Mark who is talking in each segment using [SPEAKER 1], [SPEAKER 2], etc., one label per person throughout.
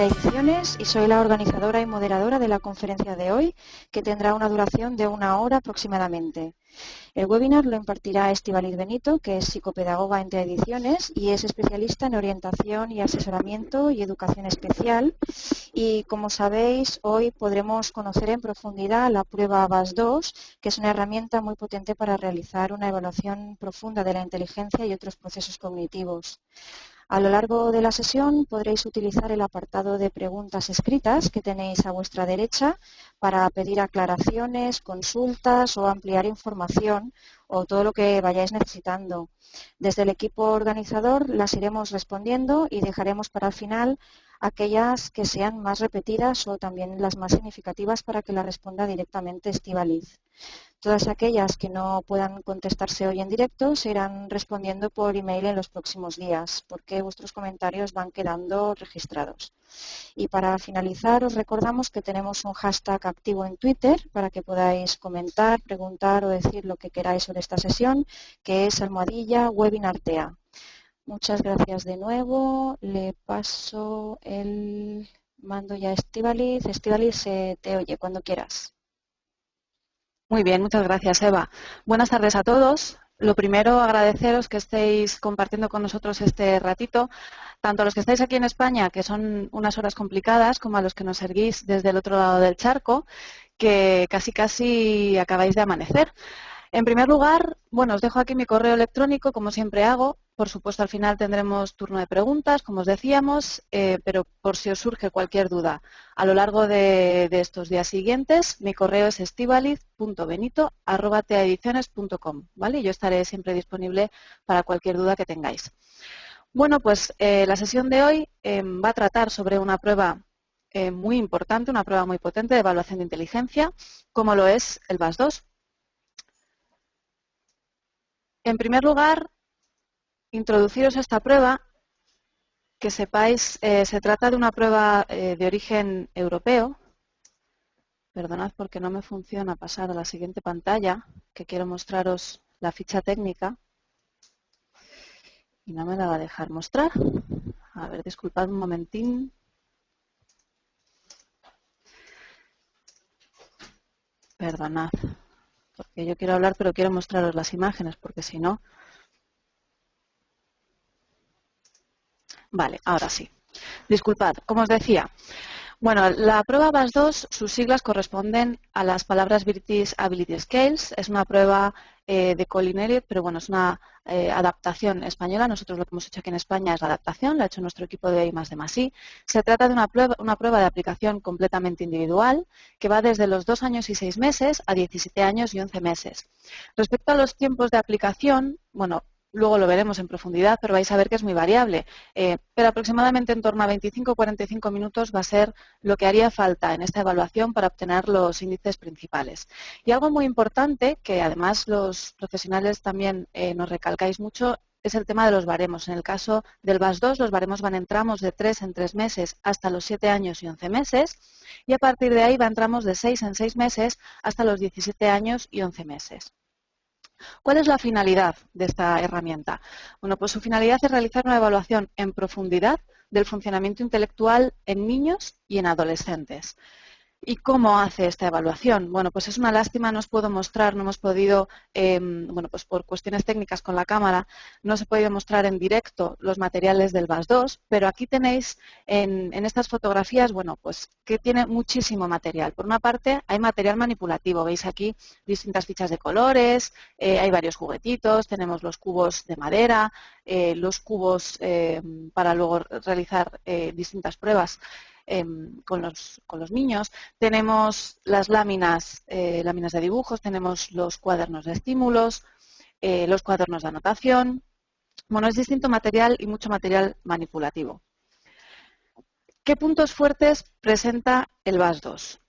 [SPEAKER 1] TEA Ediciones y soy la organizadora y moderadora de la conferencia de hoy, que tendrá una duración de 1 hora aproximadamente. El webinar lo impartirá Estíbaliz Benito, que es psicopedagoga en TEA Ediciones y es especialista en orientación y asesoramiento y educación especial. Y como sabéis, hoy podremos conocer en profundidad la prueba VAS2, que es una herramienta muy potente para realizar una evaluación profunda de la inteligencia y otros procesos cognitivos. A lo largo de la sesión podréis utilizar el apartado de preguntas escritas que tenéis a vuestra derecha para pedir aclaraciones, consultas o ampliar información o todo lo que vayáis necesitando. Desde el equipo organizador las iremos respondiendo y dejaremos para el final aquellas que sean más repetidas o también las más significativas para que la responda directamente Estíbaliz. Todas aquellas que no puedan contestarse hoy en directo se irán respondiendo por email en los próximos días, porque vuestros comentarios van quedando registrados. Y para finalizar, os recordamos que tenemos un hashtag activo en Twitter para que podáis comentar, preguntar o decir lo que queráis sobre esta sesión, que es @webinartea. Muchas gracias de nuevo. Le paso el mando ya a Estíbaliz. Estíbaliz, te oye cuando quieras.
[SPEAKER 2] Muy bien, muchas gracias, Eva. Buenas tardes a todos. Lo primero, agradeceros que estéis compartiendo con nosotros este ratito, tanto a los que estáis aquí en España, que son unas horas complicadas, como a los que nos seguís desde el otro lado del charco, que casi acabáis de amanecer. En primer lugar, bueno, os dejo aquí mi correo electrónico, como siempre hago. Por supuesto, al final tendremos turno de preguntas, como os decíamos, pero por si os surge cualquier duda a lo largo de estos días siguientes, mi correo es estibaliz.benito@teaediciones.com, ¿vale? Yo estaré siempre disponible para cualquier duda que tengáis. Bueno, pues la sesión de hoy va a tratar sobre una prueba muy importante, una prueba muy potente de evaluación de inteligencia, como lo es el VAS2. En primer lugar, introduciros a esta prueba, que sepáis, se trata de una prueba de origen europeo. Perdonad porque no me funciona pasar a la siguiente pantalla, que quiero mostraros la ficha técnica y no me la va a dejar mostrar. A ver, disculpad un momentín. Perdonad, porque yo quiero hablar pero quiero mostraros las imágenes, porque si no... Vale, ahora sí. Disculpad, como os decía, bueno, la prueba VAS2, sus siglas corresponden a las palabras British Ability Scales. Es una prueba de Colin Elliott, pero bueno, es una adaptación española. Nosotros lo que hemos hecho aquí en España es la adaptación, la ha hecho nuestro equipo de I+D+I. Se trata de una prueba de aplicación completamente individual que va desde los 2 años y 6 meses a 17 años y 11 meses. Respecto a los tiempos de aplicación, bueno, luego lo veremos en profundidad, pero vais a ver que es muy variable. Pero aproximadamente en torno a 25 o 45 minutos va a ser lo que haría falta en esta evaluación para obtener los índices principales. Y algo muy importante, que además los profesionales también nos recalcáis mucho, es el tema de los baremos. En el caso del VAS2, los baremos van en tramos de 3 en 3 meses hasta los 7 años y 11 meses, y a partir de ahí van tramos de 6 en 6 meses hasta los 17 años y 11 meses. ¿Cuál es la finalidad de esta herramienta? Bueno, pues su finalidad es realizar una evaluación en profundidad del funcionamiento intelectual en niños y en adolescentes. ¿Y cómo hace esta evaluación? Bueno, pues es una lástima, no os puedo mostrar, no hemos podido, bueno, pues por cuestiones técnicas con la cámara, no se ha podido mostrar en directo los materiales del VAS2, pero aquí tenéis en estas fotografías, bueno, pues que tiene muchísimo material. Por una parte, hay material manipulativo, veis aquí distintas fichas de colores, hay varios juguetitos, tenemos los cubos de madera, los cubos para luego realizar distintas pruebas con los niños. Tenemos las láminas de dibujos, tenemos los cuadernos de estímulos, los cuadernos de anotación. Bueno, es distinto material y mucho material manipulativo. ¿Qué puntos fuertes presenta el VAS2?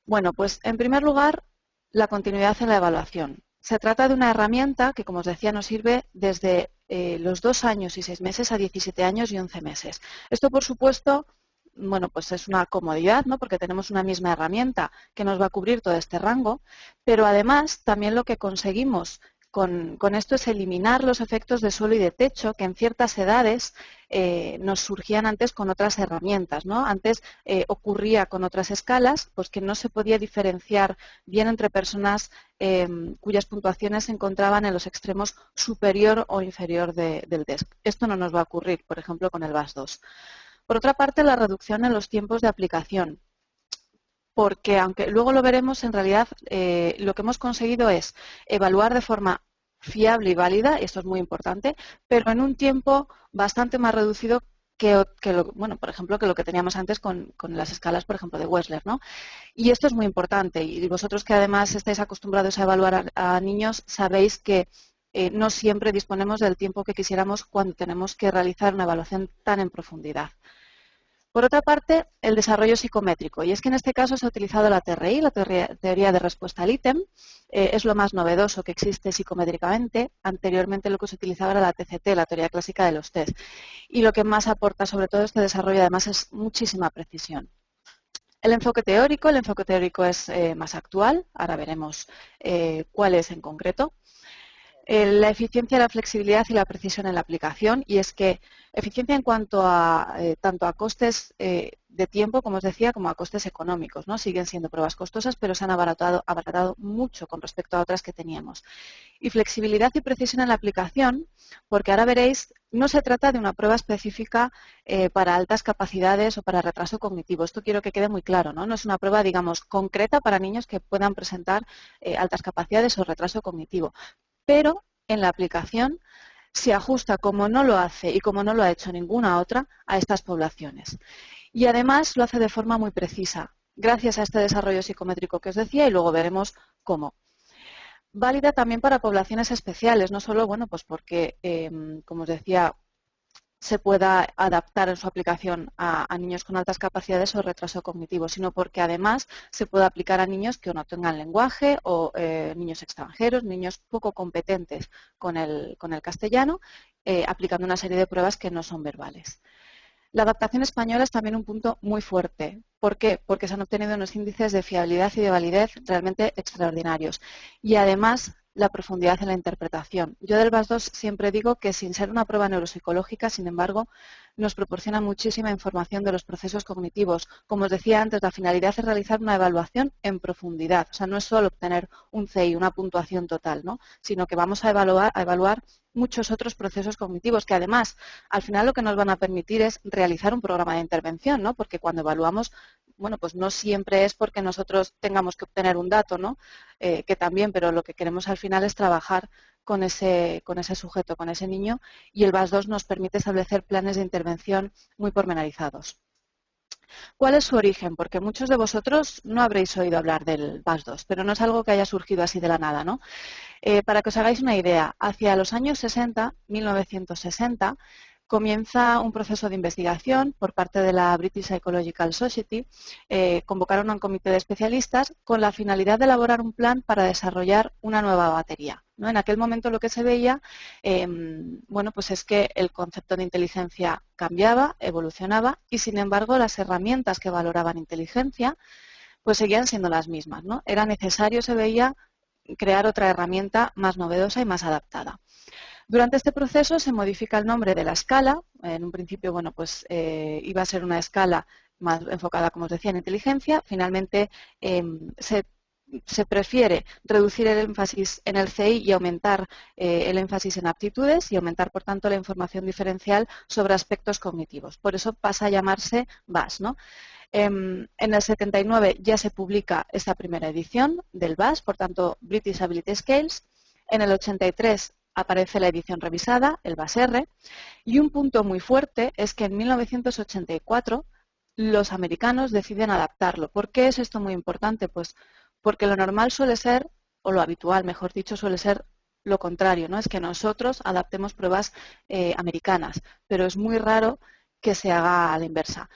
[SPEAKER 2] Bueno, pues en primer lugar, la continuidad en la evaluación. Se trata de una herramienta que, como os decía, nos sirve desde los 2 años y 6 meses a 17 años y 11 meses. Esto, por supuesto, bueno, pues es una comodidad, ¿no? Porque tenemos una misma herramienta que nos va a cubrir todo este rango, pero además también lo que conseguimos con esto es eliminar los efectos de suelo y de techo que en ciertas edades nos surgían antes con otras herramientas, ¿no? Antes ocurría con otras escalas, pues que no se podía diferenciar bien entre personas cuyas puntuaciones se encontraban en los extremos superior o inferior del test. Esto no nos va a ocurrir, por ejemplo, con el VAS2. Por otra parte, la reducción en los tiempos de aplicación, porque aunque luego lo veremos, en realidad lo que hemos conseguido es evaluar de forma fiable y válida, y esto es muy importante, pero en un tiempo bastante más reducido bueno, por ejemplo, que lo que teníamos antes con las escalas, por ejemplo, de Wechsler, ¿no? Y esto es muy importante, y vosotros que además estáis acostumbrados a evaluar a niños, sabéis que no siempre disponemos del tiempo que quisiéramos cuando tenemos que realizar una evaluación tan en profundidad. Por otra parte, el desarrollo psicométrico, y es que en este caso se ha utilizado la TRI, la teoría de respuesta al ítem, es lo más novedoso que existe psicométricamente. Anteriormente lo que se utilizaba era la TCT, la teoría clásica de los test, y lo que más aporta sobre todo este desarrollo además es muchísima precisión. El enfoque teórico es más actual, ahora veremos cuál es en concreto. La eficiencia, la flexibilidad y la precisión en la aplicación, y es que eficiencia en cuanto a tanto a costes de tiempo, como os decía, como a costes económicos, ¿no? Siguen siendo pruebas costosas, pero se han abaratado mucho con respecto a otras que teníamos. Y flexibilidad y precisión en la aplicación, porque ahora veréis, no se trata de una prueba específica para altas capacidades o para retraso cognitivo. Esto quiero que quede muy claro, ¿no? No es una prueba, digamos, concreta para niños que puedan presentar altas capacidades o retraso cognitivo, pero en la aplicación se ajusta como no lo hace y como no lo ha hecho ninguna otra a estas poblaciones. Y además lo hace de forma muy precisa, gracias a este desarrollo psicométrico que os decía, y luego veremos cómo. Válida también para poblaciones especiales, no solo, bueno, pues porque, como os decía, se pueda adaptar en su aplicación a niños con altas capacidades o retraso cognitivo, sino porque además se puede aplicar a niños que no tengan lenguaje o niños extranjeros, niños poco competentes con el castellano, aplicando una serie de pruebas que no son verbales. La adaptación española es también un punto muy fuerte. ¿Por qué? Porque se han obtenido unos índices de fiabilidad y de validez realmente extraordinarios. Y además, la profundidad en la interpretación. Yo del VAS2 siempre digo que sin ser una prueba neuropsicológica, sin embargo, nos proporciona muchísima información de los procesos cognitivos. Como os decía antes, la finalidad es realizar una evaluación en profundidad. O sea, no es solo obtener un CI, una puntuación total, ¿no? Sino que vamos a evaluar muchos otros procesos cognitivos que además al final lo que nos van a permitir es realizar un programa de intervención, ¿no? Porque cuando evaluamos, bueno, pues no siempre es porque nosotros tengamos que obtener un dato, ¿no? Que también, pero lo que queremos al final es trabajar con ese sujeto, con ese niño, y el VAS2 nos permite establecer planes de intervención muy pormenorizados. ¿Cuál es su origen? Porque muchos de vosotros no habréis oído hablar del VAS2, pero no es algo que haya surgido así de la nada, ¿no? Para que os hagáis una idea, hacia los años 60, 1960, comienza un proceso de investigación por parte de la British Psychological Society. Convocaron a un comité de especialistas con la finalidad de elaborar un plan para desarrollar una nueva batería, ¿no? En aquel momento lo que se veía, bueno, pues es que el concepto de inteligencia cambiaba, evolucionaba, y sin embargo las herramientas que valoraban inteligencia pues seguían siendo las mismas, ¿no? Era necesario, se veía, crear otra herramienta más novedosa y más adaptada. Durante este proceso se modifica el nombre de la escala. En un principio, bueno, pues iba a ser una escala más enfocada, como os decía, en inteligencia. Finalmente se prefiere reducir el énfasis en el CI y aumentar el énfasis en aptitudes y aumentar, por tanto, la información diferencial sobre aspectos cognitivos. Por eso pasa a llamarse VAS, ¿no? En el 79 ya se publica esta primera edición del VAS, por tanto, British Ability Scales. En el 83 aparece la edición revisada, el VAS-R, y un punto muy fuerte es que en 1984 los americanos deciden adaptarlo. ¿Por qué es esto muy importante? Pues porque lo normal suele ser, o lo habitual, mejor dicho, suele ser lo contrario, ¿no? Es que nosotros adaptemos pruebas americanas, pero es muy raro que se haga a la inversa.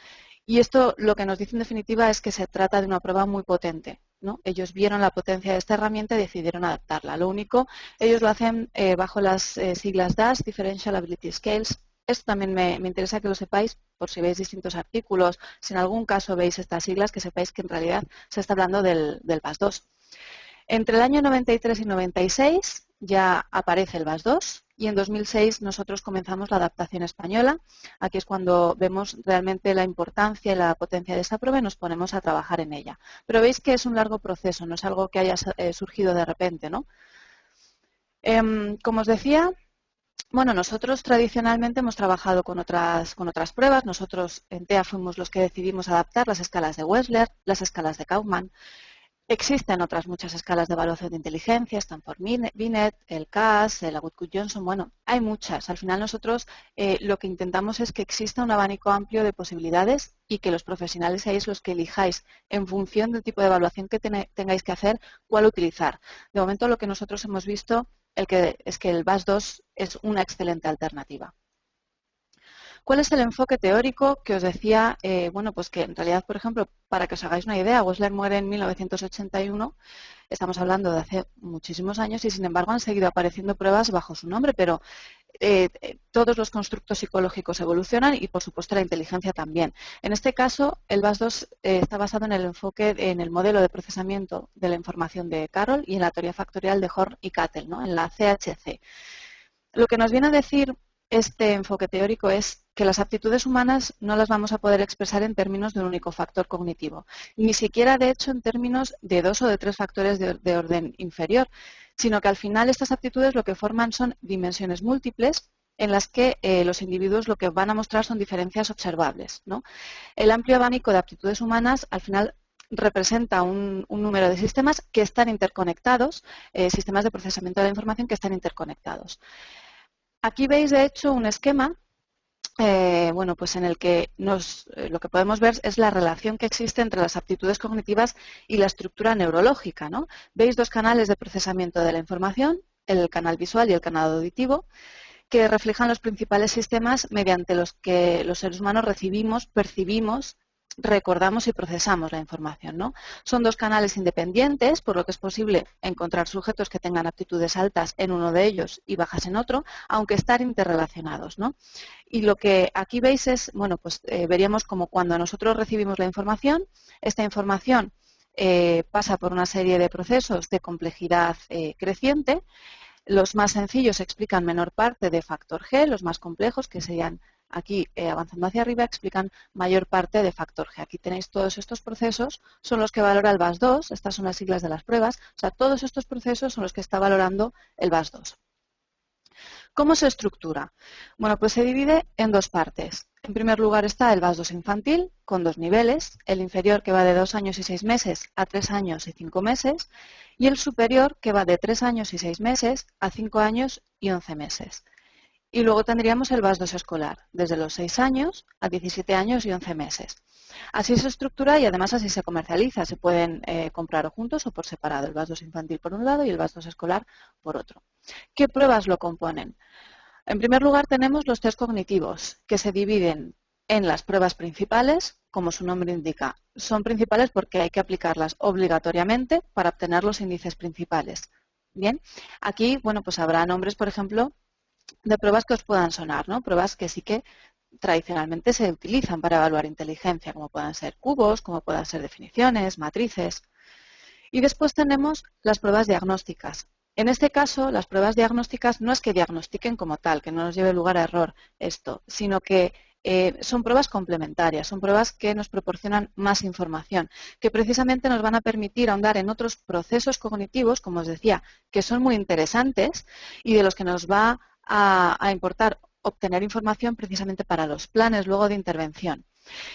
[SPEAKER 2] Y esto lo que nos dice en definitiva es que se trata de una prueba muy potente, ¿no? Ellos vieron la potencia de esta herramienta y decidieron adaptarla. Lo único, ellos lo hacen bajo las siglas DAS, Differential Ability Scales. Esto también me interesa que lo sepáis, por si veis distintos artículos, si en algún caso veis estas siglas, que sepáis que en realidad se está hablando del VAS2. Entre el año 93 y 96 ya aparece el VAS2 y en 2006 nosotros comenzamos la adaptación española. Aquí es cuando vemos realmente la importancia y la potencia de esta prueba y nos ponemos a trabajar en ella. Pero veis que es un largo proceso, no es algo que haya surgido de repente, ¿no? Como os decía, bueno, nosotros tradicionalmente hemos trabajado con otras pruebas. Nosotros en TEA fuimos los que decidimos adaptar las escalas de Wechsler, las escalas de Kaufman. Existen otras muchas escalas de evaluación de inteligencia, Stanford Binet, el CAS, el Woodcock-Johnson, bueno, hay muchas. Al final nosotros lo que intentamos es que exista un abanico amplio de posibilidades y que los profesionales seáis los que elijáis en función del tipo de evaluación que tengáis que hacer, cuál utilizar. De momento lo que nosotros hemos visto es que el VAS2 es una excelente alternativa. ¿Cuál es el enfoque teórico que os decía? Bueno, pues que en realidad, por ejemplo, para que os hagáis una idea, Wechsler muere en 1981, estamos hablando de hace muchísimos años y sin embargo han seguido apareciendo pruebas bajo su nombre, pero todos los constructos psicológicos evolucionan y por supuesto la inteligencia también. En este caso, el VAS2 está basado en el enfoque, en el modelo de procesamiento de la información de Carroll y en la teoría factorial de Horn y Cattell, ¿no? En la CHC. Lo que nos viene a decir este enfoque teórico es que las aptitudes humanas no las vamos a poder expresar en términos de un único factor cognitivo, ni siquiera de hecho en términos de 2 o de 3 factores de orden inferior, sino que al final estas aptitudes lo que forman son dimensiones múltiples en las que los individuos lo que van a mostrar son diferencias observables, ¿no? El amplio abanico de aptitudes humanas al final representa un número de sistemas que están interconectados, sistemas de procesamiento de la información que están interconectados. Aquí veis, de hecho, un esquema bueno, pues en el que lo que podemos ver es la relación que existe entre las aptitudes cognitivas y la estructura neurológica, ¿no? Veis dos canales de procesamiento de la información, el canal visual y el canal auditivo, que reflejan los principales sistemas mediante los que los seres humanos recibimos, percibimos, recordamos y procesamos la información, ¿no? Son dos canales independientes, por lo que es posible encontrar sujetos que tengan aptitudes altas en uno de ellos y bajas en otro, aunque estar interrelacionados, ¿no? Y lo que aquí veis es, bueno, pues veríamos como cuando nosotros recibimos la información, esta información pasa por una serie de procesos de complejidad creciente. Los más sencillos explican menor parte de factor G, los más complejos, que serían aquí avanzando hacia arriba, explican mayor parte de factor G. Aquí tenéis todos estos procesos, son los que valora el VAS2, estas son las siglas de las pruebas, o sea, todos estos procesos son los que está valorando el VAS2. ¿Cómo se estructura? Bueno, pues se divide en dos partes. En primer lugar está el VAS2 infantil, con dos niveles, el inferior que va de 2 años y 6 meses a 3 años y 5 meses, y el superior que va de 3 años y 6 meses a 5 años y 11 meses. Y luego tendríamos el VAS2 escolar, desde los 6 años a 17 años y 11 meses. Así se estructura y además así se comercializa. Se pueden comprar o juntos o por separado, el VAS2 infantil por un lado y el VAS2 escolar por otro. ¿Qué pruebas lo componen? En primer lugar tenemos los test cognitivos, que se dividen en las pruebas principales, como su nombre indica. Son principales porque hay que aplicarlas obligatoriamente para obtener los índices principales. Bien, aquí, bueno, pues habrá nombres, por ejemplo, de pruebas que os puedan sonar, ¿no? Pruebas que sí que tradicionalmente se utilizan para evaluar inteligencia, como puedan ser cubos, como puedan ser definiciones, matrices. Y después tenemos las pruebas diagnósticas. En este caso, las pruebas diagnósticas no es que diagnostiquen como tal, que no nos lleve lugar a error esto, sino que son pruebas complementarias, son pruebas que nos proporcionan más información, que precisamente nos van a permitir ahondar en otros procesos cognitivos, como os decía, que son muy interesantes y de los que nos va a importar obtener información precisamente para los planes luego de intervención.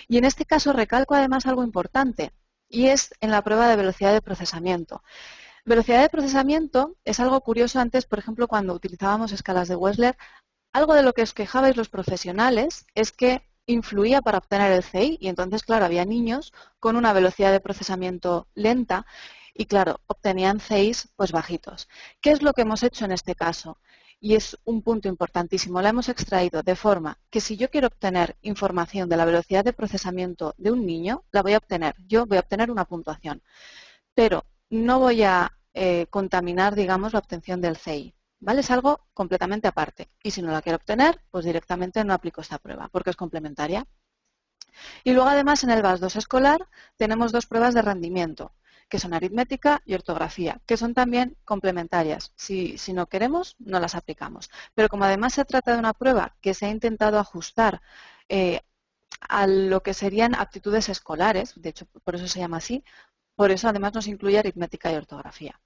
[SPEAKER 2] Y en este caso recalco además algo importante, y es en la prueba de velocidad de procesamiento. Velocidad de procesamiento es algo curioso. Antes, por ejemplo, cuando utilizábamos escalas de Wechsler, algo de lo que os quejabais los profesionales es que influía para obtener el CI y entonces, claro, había niños con una velocidad de procesamiento lenta y, claro, obtenían CIs pues bajitos. ¿Qué es lo que hemos hecho en este caso? Y es un punto importantísimo. La hemos extraído de forma que si yo quiero obtener información de la velocidad de procesamiento de un niño, la voy a obtener. Yo voy a obtener una puntuación, pero no voy a contaminar, digamos, la obtención del CI. ¿Vale? Es algo completamente aparte. Y si no la quiero obtener, pues directamente no aplico esta prueba, porque es complementaria. Y luego, además, en el VAS2 escolar tenemos dos pruebas de rendimiento, que son aritmética y ortografía, que son también complementarias. Si no queremos, no las aplicamos. Pero como además se trata de una prueba que se ha intentado ajustar a lo que serían aptitudes escolares, de hecho por eso se llama así, por eso además nos incluye aritmética y ortografía.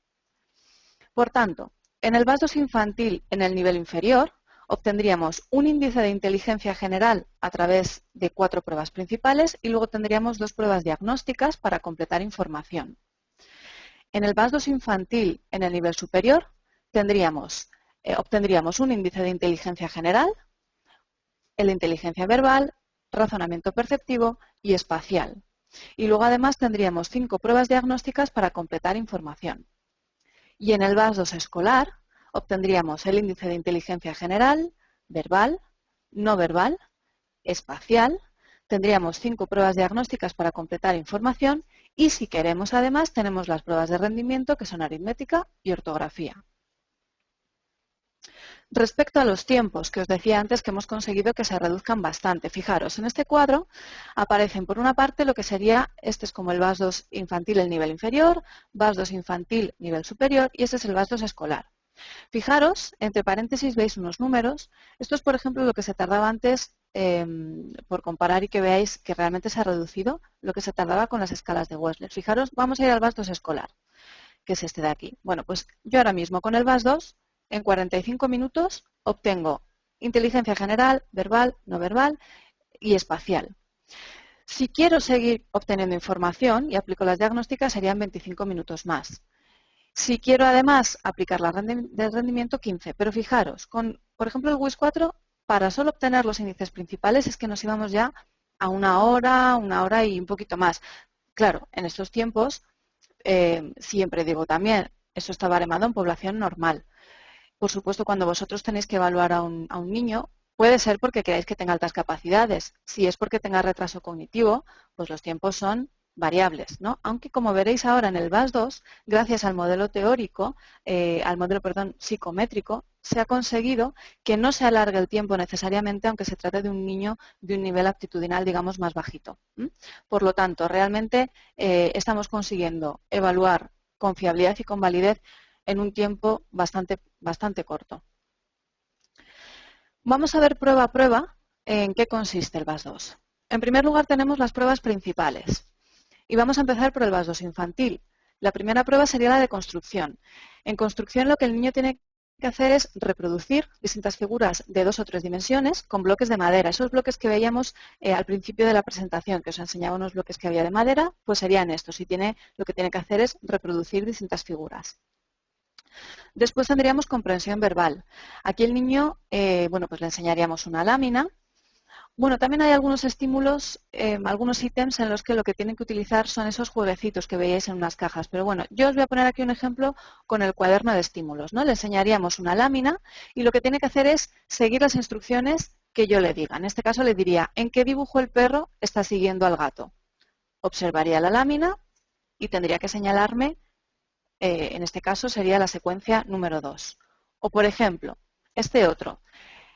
[SPEAKER 2] Por tanto, en el VAS2 infantil en el nivel inferior obtendríamos un índice de inteligencia general a través de 4 pruebas principales y luego tendríamos 2 pruebas diagnósticas para completar información. En el VAS2 infantil en el nivel superior obtendríamos un índice de inteligencia general, el de inteligencia verbal, razonamiento perceptivo y espacial. Y luego además tendríamos 5 pruebas diagnósticas para completar información. Y en el VAS2 escolar obtendríamos el índice de inteligencia general, verbal, no verbal, espacial, tendríamos 5 pruebas diagnósticas para completar información y si queremos además tenemos las pruebas de rendimiento que son aritmética y ortografía. Respecto a los tiempos, que os decía antes que hemos conseguido que se reduzcan bastante. Fijaros, en este cuadro aparecen por una parte lo que sería, este es como el VAS2 infantil, el nivel inferior, VAS2 infantil, nivel superior, y este es el VAS2 escolar. Fijaros, entre paréntesis veis unos números. Esto es, por ejemplo, lo que se tardaba antes, por comparar y que veáis que realmente se ha reducido, lo que se tardaba con las escalas de Wechsler. Fijaros, vamos a ir al VAS2 escolar, que es este de aquí. Bueno, pues yo ahora mismo con el VAS2, en 45 minutos obtengo inteligencia general, verbal, no verbal y espacial. Si quiero seguir obteniendo información y aplico las diagnósticas, serían 25 minutos más. Si quiero además aplicar la del rendimiento, 15. Pero fijaros, por ejemplo, el WIS 4, para solo obtener los índices principales es que nos íbamos ya a una hora y un poquito más. Claro, en estos tiempos, siempre digo también, eso está baremado en población normal. Por supuesto, cuando vosotros tenéis que evaluar a un niño, puede ser porque queráis que tenga altas capacidades. Si es porque tenga retraso cognitivo, pues los tiempos son variables, ¿no? Aunque como veréis ahora en el VAS2, gracias al modelo teórico, psicométrico, se ha conseguido que no se alargue el tiempo necesariamente, aunque se trate de un niño de un nivel aptitudinal, digamos, más bajito. Por lo tanto, realmente estamos consiguiendo evaluar con fiabilidad y con validez en un tiempo bastante corto. Vamos a ver prueba a prueba en qué consiste el VAS2. En primer lugar tenemos las pruebas principales y vamos a empezar por el VAS2 infantil. La primera prueba sería la de construcción. En construcción lo que el niño tiene que hacer es reproducir distintas figuras de 2 o 3 dimensiones con bloques de madera. Esos bloques que veíamos al principio de la presentación, que os enseñaba unos bloques que había de madera, pues serían estos. Y lo que tiene que hacer es reproducir distintas figuras. Después tendríamos comprensión verbal. Aquí el niño, pues le enseñaríamos una lámina. Bueno, también hay algunos estímulos, algunos ítems en los que lo que tienen que utilizar son esos jueguecitos que veíais en unas cajas. Pero bueno, yo os voy a poner aquí un ejemplo con el cuaderno de estímulos, ¿no? Le enseñaríamos una lámina y lo que tiene que hacer es seguir las instrucciones que yo le diga. En este caso le diría, ¿en qué dibujo el perro está siguiendo al gato? Observaría la lámina y tendría que señalarme. En este caso sería la secuencia número 2. O por ejemplo, este otro,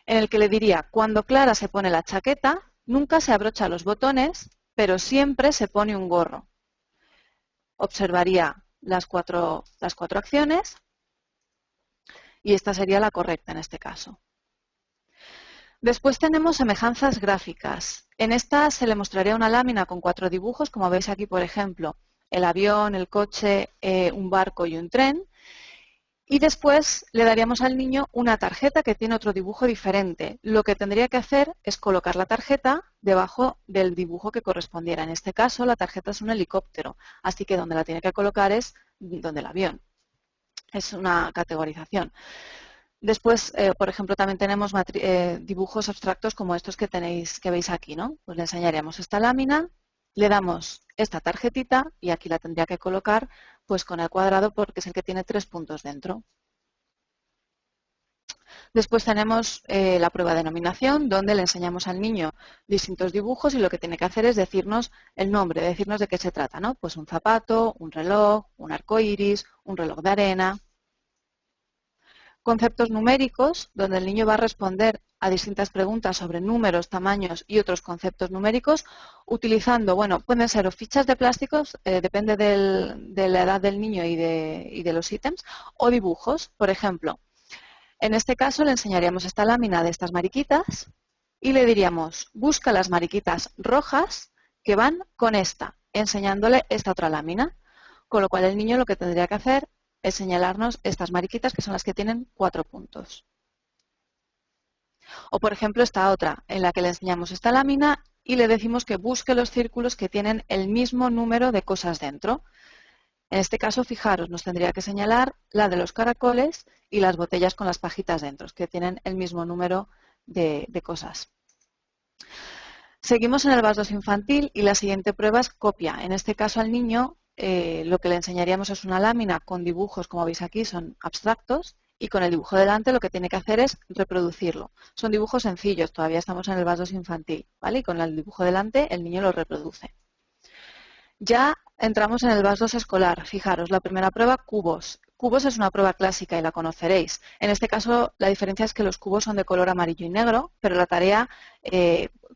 [SPEAKER 2] en el que le diría, cuando Clara se pone la chaqueta, nunca se abrocha los botones, pero siempre se pone un gorro. Observaría las cuatro acciones y esta sería la correcta en este caso. Después tenemos semejanzas gráficas. En esta se le mostraría una lámina con 4 dibujos, como veis aquí, por ejemplo, el avión, el coche, un barco y un tren. Y después le daríamos al niño una tarjeta que tiene otro dibujo diferente. Lo que tendría que hacer es colocar la tarjeta debajo del dibujo que correspondiera. En este caso, la tarjeta es un helicóptero, así que donde la tiene que colocar es donde el avión. Es una categorización. Después, por ejemplo, también tenemos dibujos abstractos como estos que veis aquí, ¿no? Pues le enseñaríamos esta lámina, le damos esta tarjetita y aquí la tendría que colocar pues con el cuadrado porque es el que tiene 3 puntos dentro. Después tenemos la prueba de nominación, donde le enseñamos al niño distintos dibujos y lo que tiene que hacer es decirnos el nombre, decirnos de qué se trata, ¿no? Pues un zapato, un reloj, un arco iris, un reloj de arena. Conceptos numéricos, donde el niño va a responder a distintas preguntas sobre números, tamaños y otros conceptos numéricos utilizando, bueno, pueden ser o fichas de plásticos, depende de la edad del niño y de los ítems, o dibujos. Por ejemplo, en este caso le enseñaríamos esta lámina de estas mariquitas y le diríamos, busca las mariquitas rojas que van con esta, enseñándole esta otra lámina. Con lo cual el niño lo que tendría que hacer es señalarnos estas mariquitas que son las que tienen 4 puntos. O por ejemplo esta otra, en la que le enseñamos esta lámina y le decimos que busque los círculos que tienen el mismo número de cosas dentro. En este caso, fijaros, nos tendría que señalar la de los caracoles y las botellas con las pajitas dentro, que tienen el mismo número de cosas. Seguimos en el VAS2 infantil y la siguiente prueba es copia. En este caso al niño lo que le enseñaríamos es una lámina con dibujos, como veis aquí, son abstractos, y con el dibujo delante lo que tiene que hacer es reproducirlo. Son dibujos sencillos, todavía estamos en el VAS2 infantil, ¿vale? Y con el dibujo delante el niño lo reproduce. Ya entramos en el VAS2 escolar. Fijaros, la primera prueba, cubos. Cubos es una prueba clásica y la conoceréis. En este caso, la diferencia es que los cubos son de color amarillo y negro, pero la tarea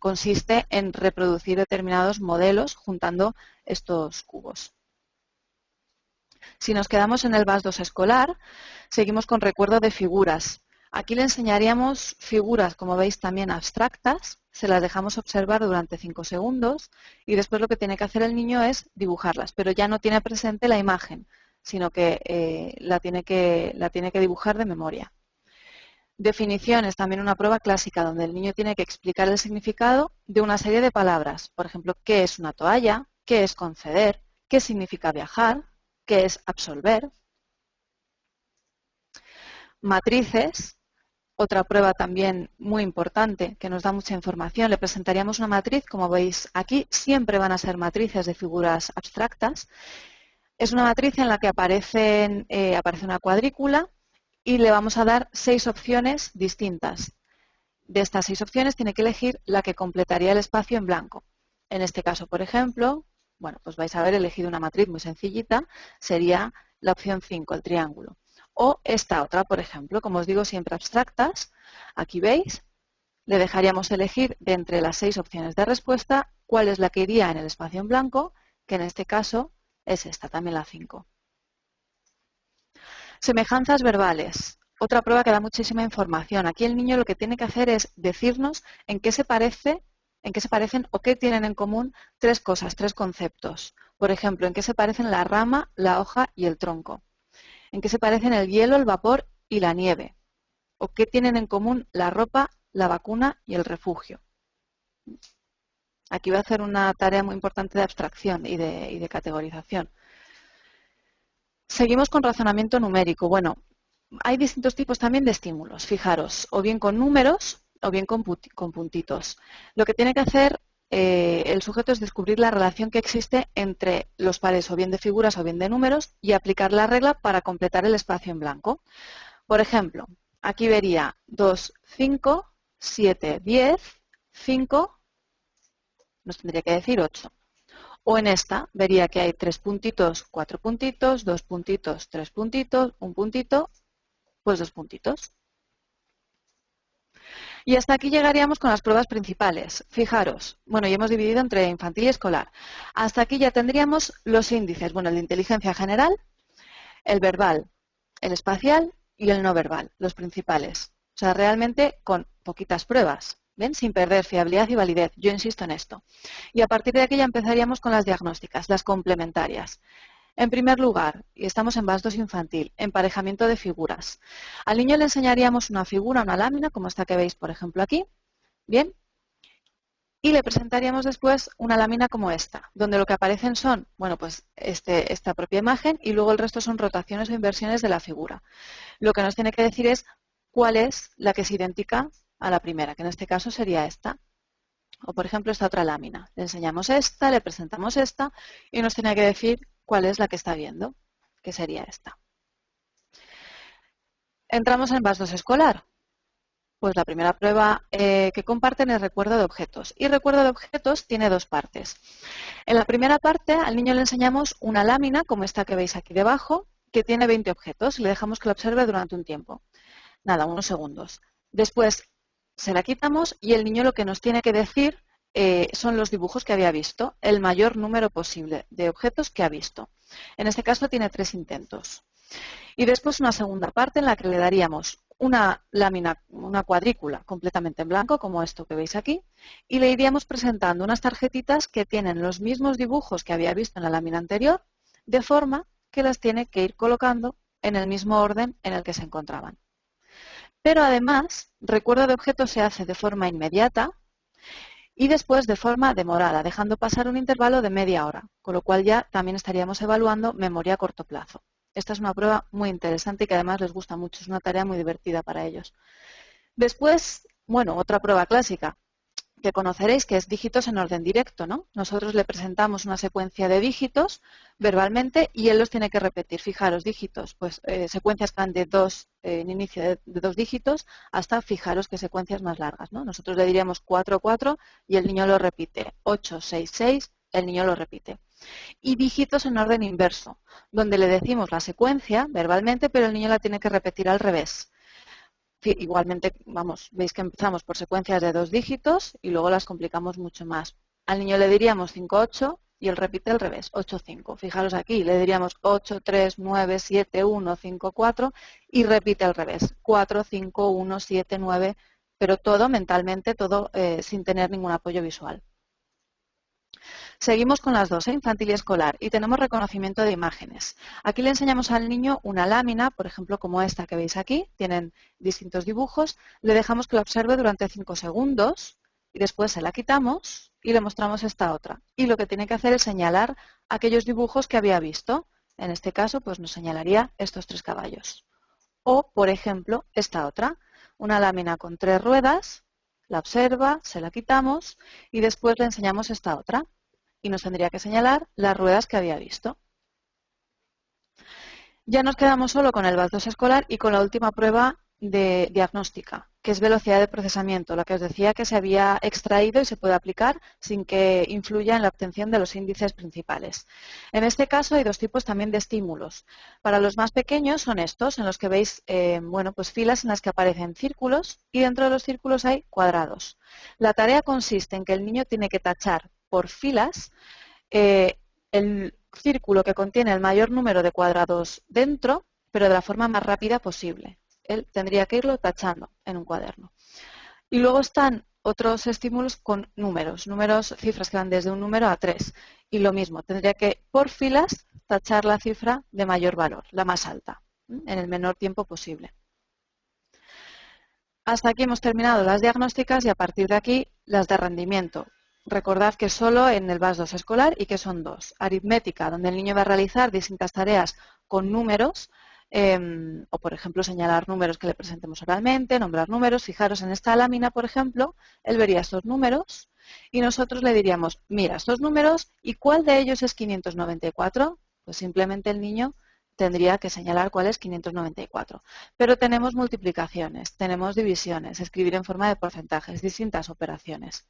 [SPEAKER 2] consiste en reproducir determinados modelos juntando estos cubos. Si nos quedamos en el VAS2 escolar, seguimos con recuerdo de figuras. Aquí le enseñaríamos figuras, como veis, también abstractas, se las dejamos observar durante 5 segundos y después lo que tiene que hacer el niño es dibujarlas, pero ya no tiene presente la imagen, sino que la tiene que dibujar de memoria. Definición es también una prueba clásica donde el niño tiene que explicar el significado de una serie de palabras. Por ejemplo, ¿qué es una toalla? ¿Qué es conceder? ¿Qué significa viajar? ¿Qué es absolver? Matrices, otra prueba también muy importante que nos da mucha información. Le presentaríamos una matriz, como veis aquí, siempre van a ser matrices de figuras abstractas. Es una matriz en la que aparece una cuadrícula y le vamos a dar 6 opciones distintas. De estas 6 opciones tiene que elegir la que completaría el espacio en blanco. En este caso, por ejemplo, bueno, pues vais a haber elegido una matriz muy sencillita, sería la opción 5, el triángulo. O esta otra, por ejemplo, como os digo, siempre abstractas. Aquí veis, le dejaríamos elegir de entre las 6 opciones de respuesta cuál es la que iría en el espacio en blanco, que en este caso es esta, también la 5. Semejanzas verbales. Otra prueba que da muchísima información. Aquí el niño lo que tiene que hacer es decirnos en qué se parecen o qué tienen en común 3 cosas, 3 conceptos. Por ejemplo, en qué se parecen la rama, la hoja y el tronco. En qué se parecen el hielo, el vapor y la nieve. O qué tienen en común la ropa, la vacuna y el refugio. Aquí va a hacer una tarea muy importante de abstracción y de categorización. Seguimos con razonamiento numérico. Bueno, hay distintos tipos también de estímulos. Fijaros, o bien con números o bien con puntitos. Lo que tiene que hacer el sujeto es descubrir la relación que existe entre los pares o bien de figuras o bien de números y aplicar la regla para completar el espacio en blanco. Por ejemplo, aquí vería 2, 5, 7, 10, 5, nos tendría que decir 8. O en esta vería que hay 3 puntitos, 4 puntitos, 2 puntitos, 3 puntitos, 1 puntito, pues 2 puntitos. Y hasta aquí llegaríamos con las pruebas principales. Fijaros, bueno, ya hemos dividido entre infantil y escolar. Hasta aquí ya tendríamos los índices, bueno, el de inteligencia general, el verbal, el espacial y el no verbal, los principales. O sea, realmente con poquitas pruebas, ¿ven? Sin perder fiabilidad y validez. Yo insisto en esto. Y a partir de aquí ya empezaríamos con las diagnósticas, las complementarias. En primer lugar, y estamos en VAS2 infantil, emparejamiento de figuras. Al niño le enseñaríamos una figura, una lámina, como esta que veis, por ejemplo, aquí. Bien. Y le presentaríamos después una lámina como esta, donde lo que aparecen son, bueno, pues esta propia imagen y luego el resto son rotaciones o inversiones de la figura. Lo que nos tiene que decir es cuál es la que se identifica a la primera, que en este caso sería esta. O, por ejemplo, esta otra lámina. Le enseñamos esta, le presentamos esta y nos tiene que decir cuál es la que está viendo, que sería esta. Entramos en VAS2 escolar. Pues la primera prueba que comparten es recuerdo de objetos. Y recuerdo de objetos tiene 2 partes. En la primera parte al niño le enseñamos una lámina, como esta que veis aquí debajo, que tiene 20 objetos y le dejamos que lo observe durante un tiempo. Nada, unos segundos. Después se la quitamos y el niño lo que nos tiene que decir son los dibujos que había visto, el mayor número posible de objetos que ha visto. En este caso tiene 3 intentos. Y después una segunda parte en la que le daríamos una lámina, una cuadrícula completamente en blanco, como esto que veis aquí, y le iríamos presentando unas tarjetitas que tienen los mismos dibujos que había visto en la lámina anterior, de forma que las tiene que ir colocando en el mismo orden en el que se encontraban. Pero además, recuerdo de objetos se hace de forma inmediata y después de forma demorada, dejando pasar un intervalo de media hora, con lo cual ya también estaríamos evaluando memoria a corto plazo. Esta es una prueba muy interesante y que además les gusta mucho, es una tarea muy divertida para ellos. Después, bueno, otra prueba clásica que conoceréis, que es dígitos en orden directo, ¿no? Nosotros le presentamos una secuencia de dígitos verbalmente y él los tiene que repetir. Fijaros, dígitos, pues secuencias que van de en inicio de 2 dígitos hasta, fijaros, que secuencias más largas, ¿no? Nosotros le diríamos 4, 4 y el niño lo repite. 8, 6, 6, el niño lo repite. Y dígitos en orden inverso, donde le decimos la secuencia verbalmente, pero el niño la tiene que repetir al revés. Igualmente, vamos, veis que empezamos por secuencias de 2 dígitos y luego las complicamos mucho más. Al niño le diríamos 5, 8 y él repite al revés, 8, 5. Fijaros aquí, le diríamos 8, 3, 9, 7, 1, 5, 4 y repite al revés, 4, 5, 1, 7, 9, pero todo mentalmente, todo sin tener ningún apoyo visual. Seguimos con las dos, infantil y escolar, y tenemos reconocimiento de imágenes. Aquí le enseñamos al niño una lámina, por ejemplo, como esta que veis aquí, tienen distintos dibujos, le dejamos que la observe durante 5 segundos y después se la quitamos y le mostramos esta otra. Y lo que tiene que hacer es señalar aquellos dibujos que había visto. En este caso, pues nos señalaría estos 3 caballos. O, por ejemplo, esta otra, una lámina con 3 ruedas, la observa, se la quitamos y después le enseñamos esta otra. Y nos tendría que señalar las ruedas que había visto. Ya nos quedamos solo con el VAS2 escolar y con la última prueba de diagnóstica, que es velocidad de procesamiento, la que os decía que se había extraído y se puede aplicar sin que influya en la obtención de los índices principales. En este caso hay 2 tipos también de estímulos. Para los más pequeños son estos, en los que veis bueno, pues filas en las que aparecen círculos y dentro de los círculos hay cuadrados. La tarea consiste en que el niño tiene que tachar por filas el círculo que contiene el mayor número de cuadrados dentro, pero de la forma más rápida posible. Él tendría que irlo tachando en un cuaderno. Y luego están otros estímulos con números, cifras que van desde un número a 3. Y lo mismo, tendría que, por filas, tachar la cifra de mayor valor, la más alta, en el menor tiempo posible. Hasta aquí hemos terminado las diagnósticas y a partir de aquí las de rendimiento. Recordad que solo en el VAS2 escolar y que son 2. Aritmética, donde el niño va a realizar distintas tareas con números, o por ejemplo señalar números que le presentemos oralmente, nombrar números. Fijaros en esta lámina, por ejemplo, él vería estos números y nosotros le diríamos, mira estos números y ¿cuál de ellos es 594? Pues simplemente el niño tendría que señalar cuál es 594. Pero tenemos multiplicaciones, tenemos divisiones, escribir en forma de porcentajes, distintas operaciones.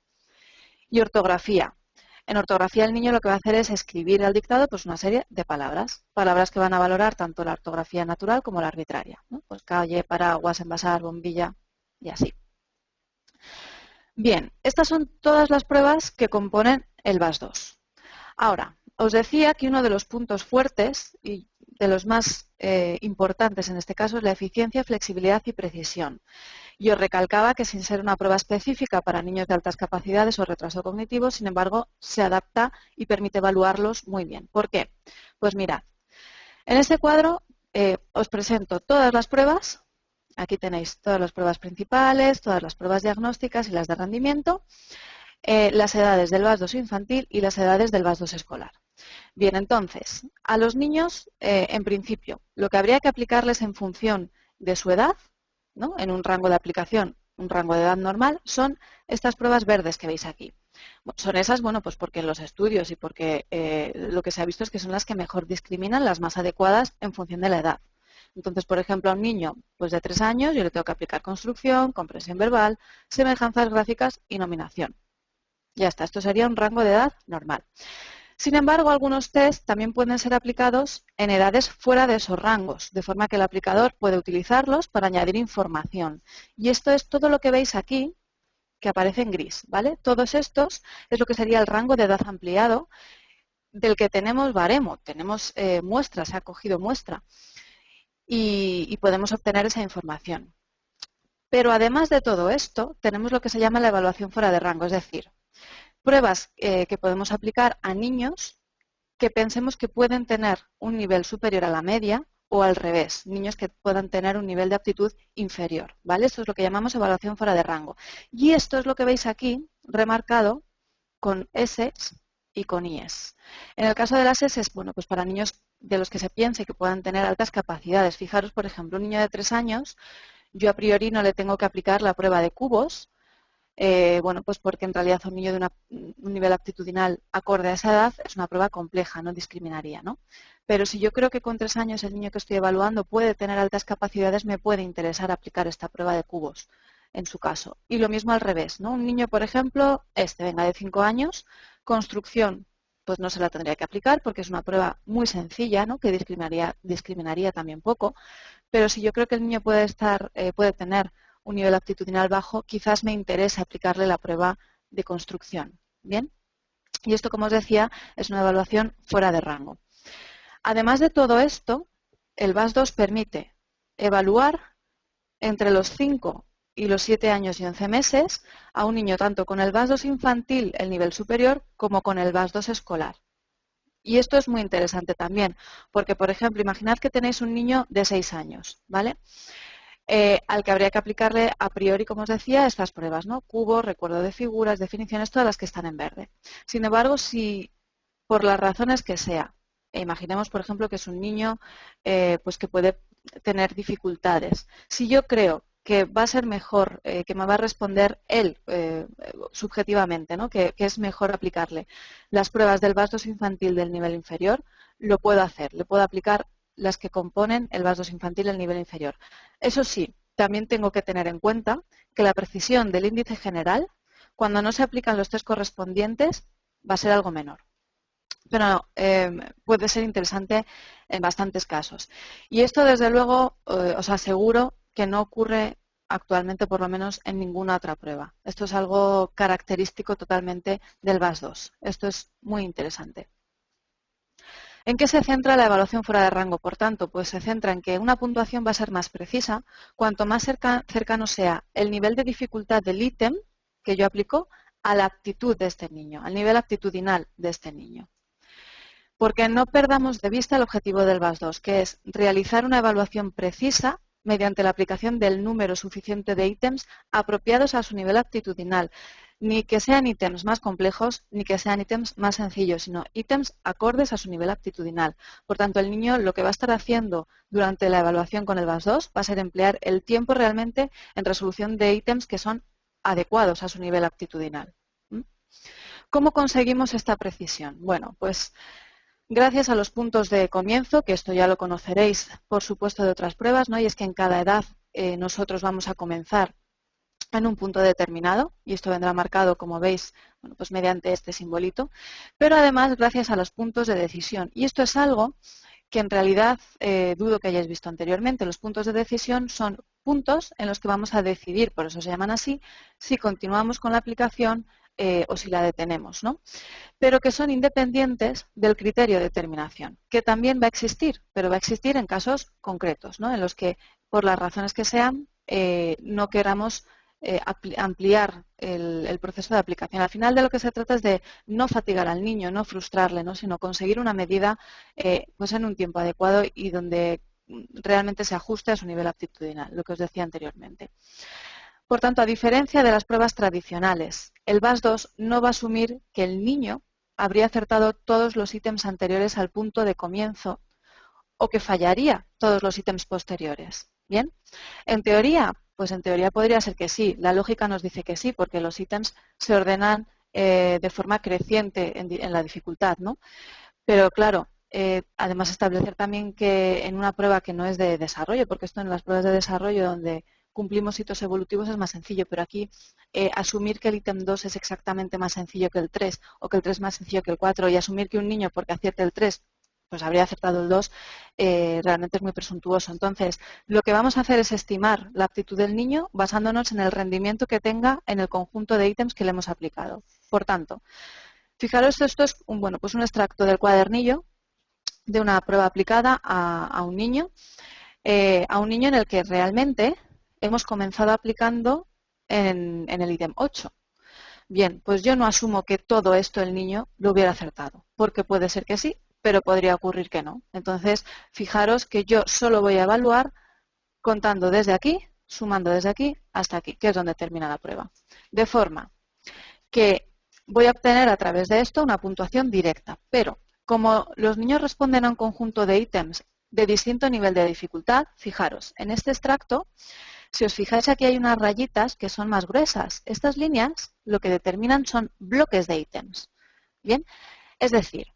[SPEAKER 2] Y ortografía. En ortografía el niño lo que va a hacer es escribir al dictado pues una serie de palabras. Palabras que van a valorar tanto la ortografía natural como la arbitraria, ¿no? Pues calle, paraguas, envasar, bombilla y así. Bien, estas son todas las pruebas que componen el VAS2. Ahora, os decía que uno de los puntos fuertes y de los más importantes en este caso es la eficiencia, flexibilidad y precisión. Y os recalcaba que sin ser una prueba específica para niños de altas capacidades o retraso cognitivo, sin embargo, se adapta y permite evaluarlos muy bien. ¿Por qué? Pues mirad, en este cuadro os presento todas las pruebas. Aquí tenéis todas las pruebas principales, todas las pruebas diagnósticas y las de rendimiento, las edades del VAS2 infantil y las edades del VAS2 escolar. Bien, entonces, a los niños, en principio, lo que habría que aplicarles en función de su edad, ¿no? En un rango de aplicación, un rango de edad normal, son estas pruebas verdes que veis aquí. Son esas, bueno, pues porque en los estudios y porque lo que se ha visto es que son las que mejor discriminan, las más adecuadas en función de la edad. Entonces, por ejemplo, a un niño pues de 3 años yo le tengo que aplicar construcción, comprensión verbal, semejanzas gráficas y nominación. Ya está, esto sería un rango de edad normal. Sin embargo, algunos test también pueden ser aplicados en edades fuera de esos rangos, de forma que el aplicador puede utilizarlos para añadir información. Y esto es todo lo que veis aquí, que aparece en gris, ¿vale? Todos estos es lo que sería el rango de edad ampliado del que tenemos baremo, tenemos muestra, se ha cogido muestra y podemos obtener esa información. Pero además de todo esto, tenemos lo que se llama la evaluación fuera de rango, es decir, pruebas que podemos aplicar a niños que pensemos que pueden tener un nivel superior a la media o al revés, niños que puedan tener un nivel de aptitud inferior, ¿vale? Esto es lo que llamamos evaluación fuera de rango. Y esto es lo que veis aquí remarcado con S y con IES. En el caso de las S, bueno, pues para niños de los que se piense que puedan tener altas capacidades. Fijaros, por ejemplo, un niño de 3 años, yo a priori no le tengo que aplicar la prueba de cubos, bueno, pues porque en realidad un niño de un nivel aptitudinal acorde a esa edad es una prueba compleja, no discriminaría, ¿no? Pero si yo creo que con 3 años el niño que estoy evaluando puede tener altas capacidades, me puede interesar aplicar esta prueba de cubos en su caso. Y lo mismo al revés, ¿no? Un niño, por ejemplo, venga de 5 años, construcción, pues no se la tendría que aplicar porque es una prueba muy sencilla, ¿no? Que discriminaría también poco. Pero si yo creo que el niño puede tener un nivel aptitudinal bajo, quizás me interese aplicarle la prueba de construcción. ¿Bien? Y esto, como os decía, es una evaluación fuera de rango. Además de todo esto, el VAS2 permite evaluar entre los 5 y los 7 años y 11 meses a un niño tanto con el VAS2 infantil, el nivel superior, como con el VAS2 escolar. Y esto es muy interesante también, porque, por ejemplo, imaginad que tenéis un niño de 6 años, ¿vale? Al que habría que aplicarle a priori, como os decía, estas pruebas, ¿no? Cubos, recuerdo de figuras, definiciones, todas las que están en verde. Sin embargo, si por las razones que sea, imaginemos, por ejemplo, que es un niño pues que puede tener dificultades. Si yo creo que va a ser mejor, que me va a responder él subjetivamente, ¿no? Que es mejor aplicarle las pruebas del VAS2 infantil del nivel inferior, lo puedo hacer, le puedo aplicar las que componen el VAS2 infantil del nivel inferior. Eso sí, también tengo que tener en cuenta que la precisión del índice general, cuando no se aplican los test correspondientes, va a ser algo menor. Pero puede ser interesante en bastantes casos. Y esto, desde luego, os aseguro que no ocurre actualmente, por lo menos, en ninguna otra prueba. Esto es algo característico totalmente del VAS2. Esto es muy interesante. ¿En qué se centra la evaluación fuera de rango? Por tanto, pues se centra en que una puntuación va a ser más precisa cuanto más cercano sea el nivel de dificultad del ítem que yo aplico a la aptitud de este niño, al nivel aptitudinal de este niño. Porque no perdamos de vista el objetivo del VAS2, que es realizar una evaluación precisa mediante la aplicación del número suficiente de ítems apropiados a su nivel aptitudinal, ni que sean ítems más complejos, ni que sean ítems más sencillos, sino ítems acordes a su nivel aptitudinal. Por tanto, el niño lo que va a estar haciendo durante la evaluación con el VAS2 va a ser emplear el tiempo realmente en resolución de ítems que son adecuados a su nivel aptitudinal. ¿Cómo conseguimos esta precisión? Bueno, pues gracias a los puntos de comienzo, que esto ya lo conoceréis, por supuesto, de otras pruebas, ¿no? Y es que en cada edad nosotros vamos a comenzar en un punto determinado, y esto vendrá marcado, como veis, bueno, pues mediante este simbolito, pero además gracias a los puntos de decisión. Y esto es algo que en realidad dudo que hayáis visto anteriormente. Los puntos de decisión son puntos en los que vamos a decidir, por eso se llaman así, si continuamos con la aplicación o si la detenemos, ¿no? Pero que son independientes del criterio de determinación, que también va a existir, pero va a existir en casos concretos, ¿no? En los que, por las razones que sean, no queramos ampliar el proceso de aplicación. Al final de lo que se trata es de no fatigar al niño, no frustrarle, ¿no? Sino conseguir una medida pues en un tiempo adecuado y donde realmente se ajuste a su nivel aptitudinal, lo que os decía anteriormente. Por tanto, a diferencia de las pruebas tradicionales, el VAS2 no va a asumir que el niño habría acertado todos los ítems anteriores al punto de comienzo o que fallaría todos los ítems posteriores. ¿Bien? En teoría, pues en teoría podría ser que sí. La lógica nos dice que sí, porque los ítems se ordenan de forma creciente en la dificultad, ¿no? Pero claro, además establecer también que en una prueba que no es de desarrollo, porque esto en las pruebas de desarrollo donde cumplimos hitos evolutivos es más sencillo, pero aquí asumir que el ítem 2 es exactamente más sencillo que el 3 o que el 3 es más sencillo que el 4 y asumir que un niño porque acierte el 3 pues habría acertado el 2, realmente es muy presuntuoso. Entonces, lo que vamos a hacer es estimar la aptitud del niño basándonos en el rendimiento que tenga en el conjunto de ítems que le hemos aplicado. Por tanto, fijaros, esto es pues un extracto del cuadernillo de una prueba aplicada a un niño en el que realmente hemos comenzado aplicando en el ítem 8. Bien, pues yo no asumo que todo esto el niño lo hubiera acertado, porque puede ser que sí, pero podría ocurrir que no. Entonces, fijaros que yo solo voy a evaluar contando desde aquí, sumando desde aquí hasta aquí, que es donde termina la prueba. De forma que voy a obtener a través de esto una puntuación directa, pero como los niños responden a un conjunto de ítems de distinto nivel de dificultad, fijaros, en este extracto, si os fijáis aquí hay unas rayitas que son más gruesas. Estas líneas lo que determinan son bloques de ítems. Bien, es decir,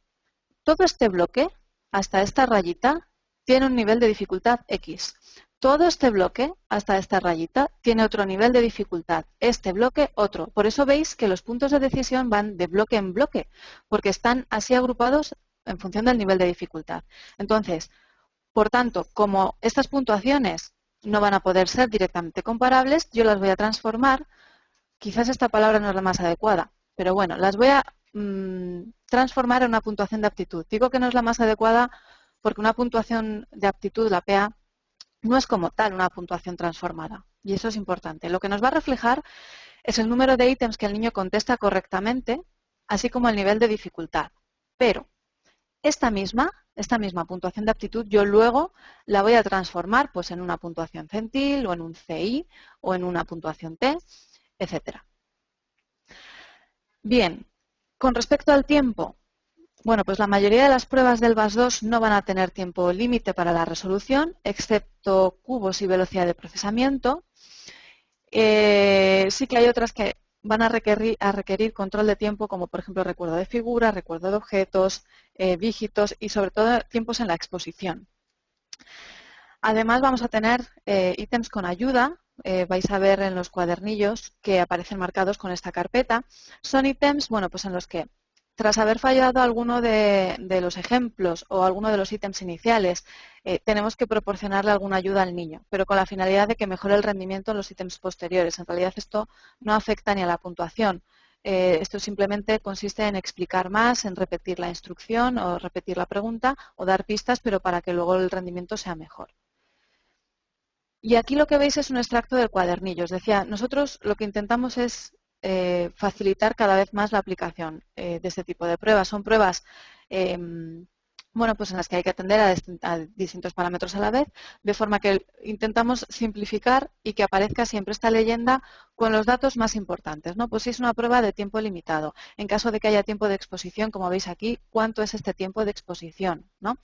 [SPEAKER 2] todo este bloque, hasta esta rayita, tiene un nivel de dificultad X. Todo este bloque, hasta esta rayita, tiene otro nivel de dificultad. Este bloque, otro. Por eso veis que los puntos de decisión van de bloque en bloque, porque están así agrupados en función del nivel de dificultad. Entonces, por tanto, como estas puntuaciones no van a poder ser directamente comparables, yo las voy a transformar, quizás esta palabra no es la más adecuada, pero bueno, las voy a transformar en una puntuación de aptitud. Digo que no es la más adecuada porque una puntuación de aptitud, la PA, no es como tal una puntuación transformada. Y eso es importante. Lo que nos va a reflejar es el número de ítems que el niño contesta correctamente, así como el nivel de dificultad. Pero esta misma puntuación de aptitud yo luego la voy a transformar pues, en una puntuación centil o en un CI o en una puntuación T, etc. Bien, con respecto al tiempo, bueno, pues la mayoría de las pruebas del VAS2 no van a tener tiempo límite para la resolución, excepto cubos y velocidad de procesamiento. Sí que hay otras que van a requerir control de tiempo, como por ejemplo recuerdo de figuras, recuerdo de objetos, dígitos y sobre todo tiempos en la exposición. Además vamos a tener ítems con ayuda, vais a ver en los cuadernillos que aparecen marcados con esta carpeta. Son ítems, bueno, pues en los que tras haber fallado alguno de los ejemplos o alguno de los ítems iniciales, tenemos que proporcionarle alguna ayuda al niño, pero con la finalidad de que mejore el rendimiento en los ítems posteriores. En realidad esto no afecta ni a la puntuación. Esto simplemente consiste en explicar más, en repetir la instrucción o repetir la pregunta o dar pistas, pero para que luego el rendimiento sea mejor. Y aquí lo que veis es un extracto del cuadernillo. Os decía, nosotros lo que intentamos es facilitar cada vez más la aplicación de este tipo de pruebas. Son pruebas bueno, pues en las que hay que atender a distintos parámetros a la vez, de forma que intentamos simplificar y que aparezca siempre esta leyenda con los datos más importantes, ¿no? Pues si es una prueba de tiempo limitado, en caso de que haya tiempo de exposición, como veis aquí, ¿cuánto es este tiempo de exposición? ¿No?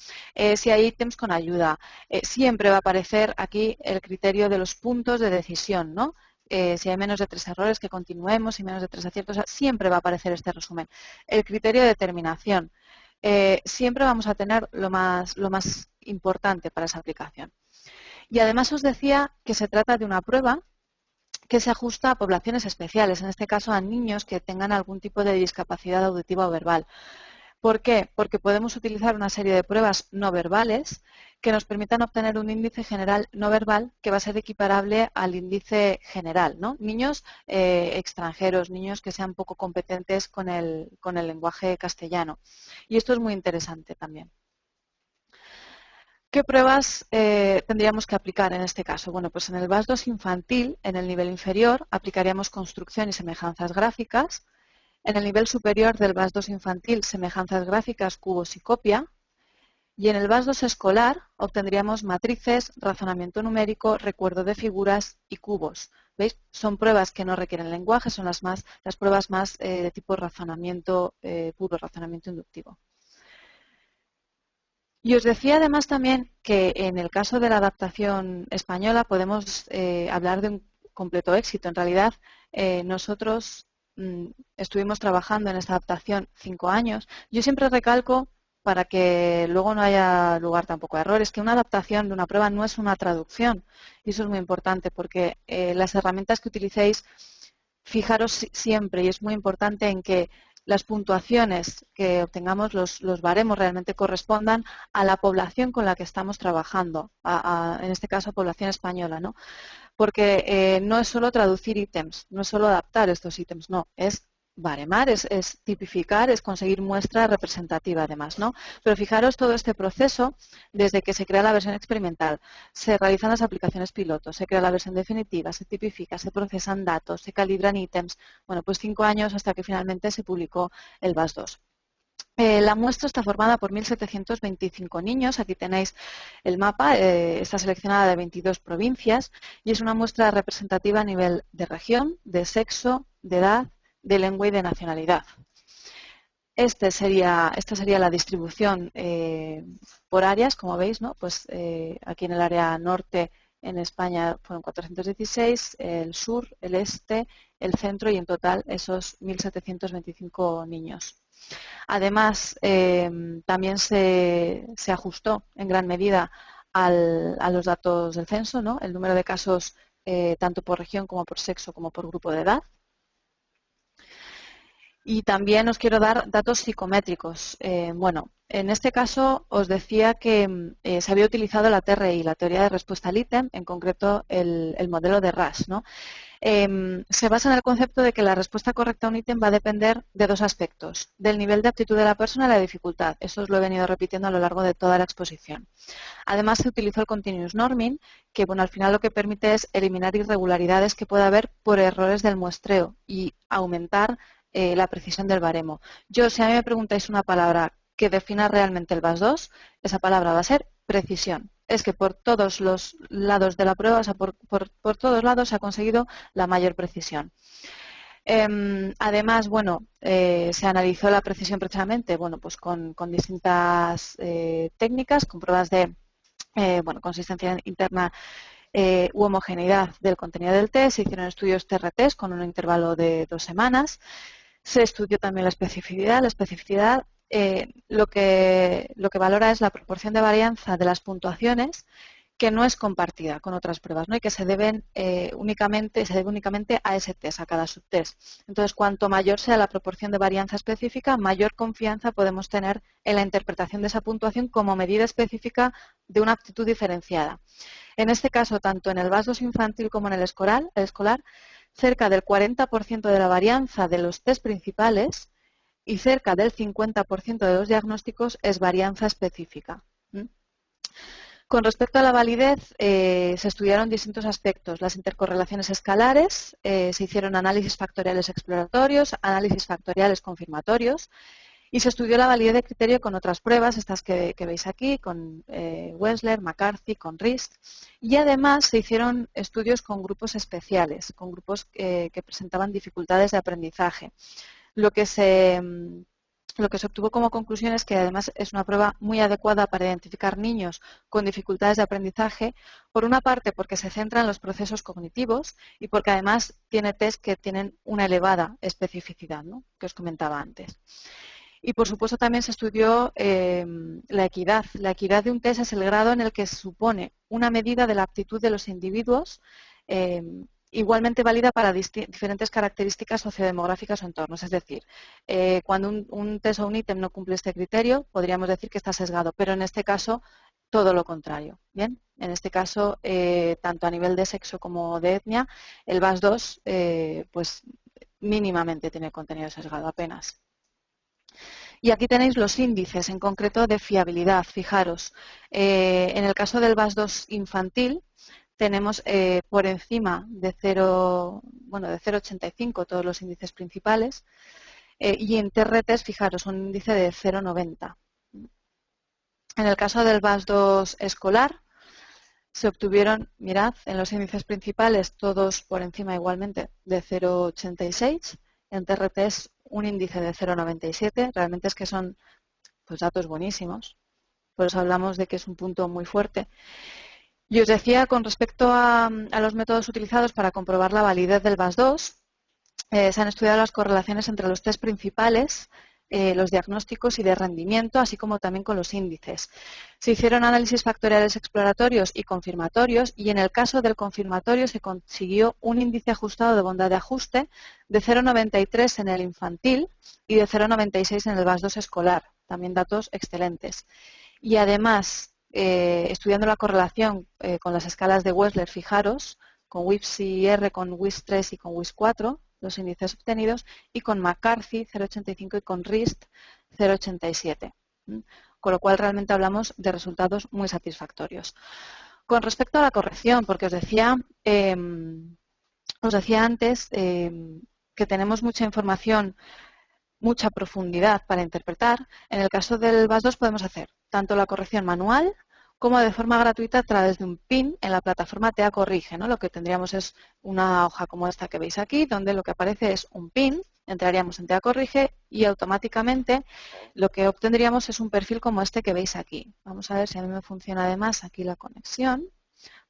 [SPEAKER 2] Si hay ítems con ayuda, siempre va a aparecer aquí el criterio de los puntos de decisión, ¿no? Si hay menos de 3 errores, que continuemos, y menos de 3 aciertos, siempre va a aparecer este resumen. El criterio de determinación. Siempre vamos a tener lo más importante para esa aplicación. Y además os decía que se trata de una prueba que se ajusta a poblaciones especiales, en este caso a niños que tengan algún tipo de discapacidad auditiva o verbal. ¿Por qué? Porque podemos utilizar una serie de pruebas no verbales que nos permitan obtener un índice general no verbal que va a ser equiparable al índice general, ¿no? Niños extranjeros, niños que sean poco competentes con el lenguaje castellano. Y esto es muy interesante también. ¿Qué pruebas tendríamos que aplicar en este caso? Bueno, pues en el VAS2 infantil, en el nivel inferior, aplicaríamos construcción y semejanzas gráficas. En el nivel superior del VAS2 infantil, semejanzas gráficas, cubos y copia. Y en el VAS2 escolar obtendríamos matrices, razonamiento numérico, recuerdo de figuras y cubos. ¿Veis? Son pruebas que no requieren lenguaje, son las pruebas más de tipo razonamiento puro, razonamiento inductivo. Y os decía además también que en el caso de la adaptación española podemos hablar de un completo éxito. En realidad, nosotros estuvimos trabajando en esta adaptación 5 años. Yo siempre recalco, para que luego no haya lugar tampoco a errores, que una adaptación de una prueba no es una traducción. Y eso es muy importante porque las herramientas que utilicéis, fijaros siempre, y es muy importante en que las puntuaciones que obtengamos, los baremos realmente correspondan a la población con la que estamos trabajando, en este caso a población española, ¿no? Porque no es solo traducir ítems, no es solo adaptar estos ítems, no, es baremar, es tipificar, es conseguir muestra representativa además, ¿no? Pero fijaros todo este proceso desde que se crea la versión experimental, se realizan las aplicaciones pilotos, se crea la versión definitiva, se tipifica, se procesan datos, se calibran ítems, bueno, pues 5 años hasta que finalmente se publicó el VAS 2. La muestra está formada por 1.725 niños. Aquí tenéis el mapa, está seleccionada de 22 provincias y es una muestra representativa a nivel de región, de sexo, de edad, de lengua y de nacionalidad. Esta sería la distribución por áreas, como veis, ¿no? Pues aquí en el área norte en España fueron 416, el sur, el este, el centro y en total esos 1.725 niños. Además, también se ajustó en gran medida a los datos del censo, ¿no? El número de casos tanto por región como por sexo como por grupo de edad. Y también os quiero dar datos psicométricos. Bueno, en este caso os decía que se había utilizado la TRI, la teoría de respuesta al ítem, en concreto el modelo de RAS, ¿no? Se basa en el concepto de que la respuesta correcta a un ítem va a depender de dos aspectos, del nivel de aptitud de la persona y la dificultad. Eso os lo he venido repitiendo a lo largo de toda la exposición. Además, se utilizó el Continuous Norming, que bueno, al final lo que permite es eliminar irregularidades que pueda haber por errores del muestreo y aumentar la precisión del baremo. Si a mí me preguntáis una palabra que defina realmente el VAS 2, esa palabra va a ser precisión. Es que por todos los lados de la prueba, o sea, por todos lados se ha conseguido la mayor precisión. Además, bueno, se analizó la precisión precisamente, bueno, pues con distintas técnicas, con pruebas de consistencia interna u homogeneidad del contenido del test. Se hicieron estudios TRTs con un intervalo de 2 semanas. Se estudió también la especificidad. La especificidad lo que valora es la proporción de varianza de las puntuaciones que no es compartida con otras pruebas, ¿no? Y que se debe únicamente a ese test, a cada subtest. Entonces, cuanto mayor sea la proporción de varianza específica, mayor confianza podemos tener en la interpretación de esa puntuación como medida específica de una aptitud diferenciada. En este caso, tanto en el VAS 2 infantil como en el escolar, cerca del 40% de la varianza de los test principales y cerca del 50% de los diagnósticos es varianza específica. Con respecto a la validez, se estudiaron distintos aspectos. Las intercorrelaciones escalares, se hicieron análisis factoriales exploratorios, análisis factoriales confirmatorios y se estudió la validez de criterio con otras pruebas, estas que veis aquí, con Wessler, McCarthy, con RIST. Y además se hicieron estudios con grupos especiales, con grupos que presentaban dificultades de aprendizaje. Lo que se obtuvo como conclusión es que además es una prueba muy adecuada para identificar niños con dificultades de aprendizaje, por una parte porque se centra en los procesos cognitivos y porque además tiene test que tienen una elevada especificidad, ¿no?, que os comentaba antes. Y por supuesto también se estudió la equidad. La equidad de un test es el grado en el que se supone una medida de la aptitud de los individuos igualmente válida para diferentes características sociodemográficas o entornos. Es decir, cuando un test o un ítem no cumple este criterio, podríamos decir que está sesgado, pero en este caso todo lo contrario. Bien, en este caso, tanto a nivel de sexo como de etnia, el VAS 2 pues mínimamente tiene contenido sesgado, apenas. Y aquí tenéis los índices, en concreto de fiabilidad. Fijaros, en el caso del VAS 2 infantil, tenemos por encima de 0,85 todos los índices principales y en TRTs, fijaros, un índice de 0,90. En el caso del VAS 2 escolar, se obtuvieron, mirad, en los índices principales todos por encima igualmente de 0,86, en TRTs un índice de 0,97, realmente es que son pues, datos buenísimos, por eso hablamos de que es un punto muy fuerte. Y os decía, con respecto a los métodos utilizados para comprobar la validez del VAS 2, se han estudiado las correlaciones entre los test principales los diagnósticos y de rendimiento, así como también con los índices. Se hicieron análisis factoriales exploratorios y confirmatorios y en el caso del confirmatorio se consiguió un índice ajustado de bondad de ajuste de 0,93 en el infantil y de 0,96 en el VAS2 escolar, también datos excelentes. Y además, estudiando la correlación con las escalas de Wechsler, fijaros, con WIPSI-R, con WIS3 y con WIS4, los índices obtenidos, y con McCarthy 0,85 y con RIST 0,87. Con lo cual realmente hablamos de resultados muy satisfactorios. Con respecto a la corrección, porque os decía antes que tenemos mucha información, mucha profundidad para interpretar. En el caso del VAS2 podemos hacer tanto la corrección manual como de forma gratuita a través de un PIN en la plataforma TEA Corrige, ¿no? Lo que tendríamos es una hoja como esta que veis aquí, donde lo que aparece es un PIN, entraríamos en TEA Corrige y automáticamente lo que obtendríamos es un perfil como este que veis aquí. Vamos a ver si a mí me funciona además aquí la conexión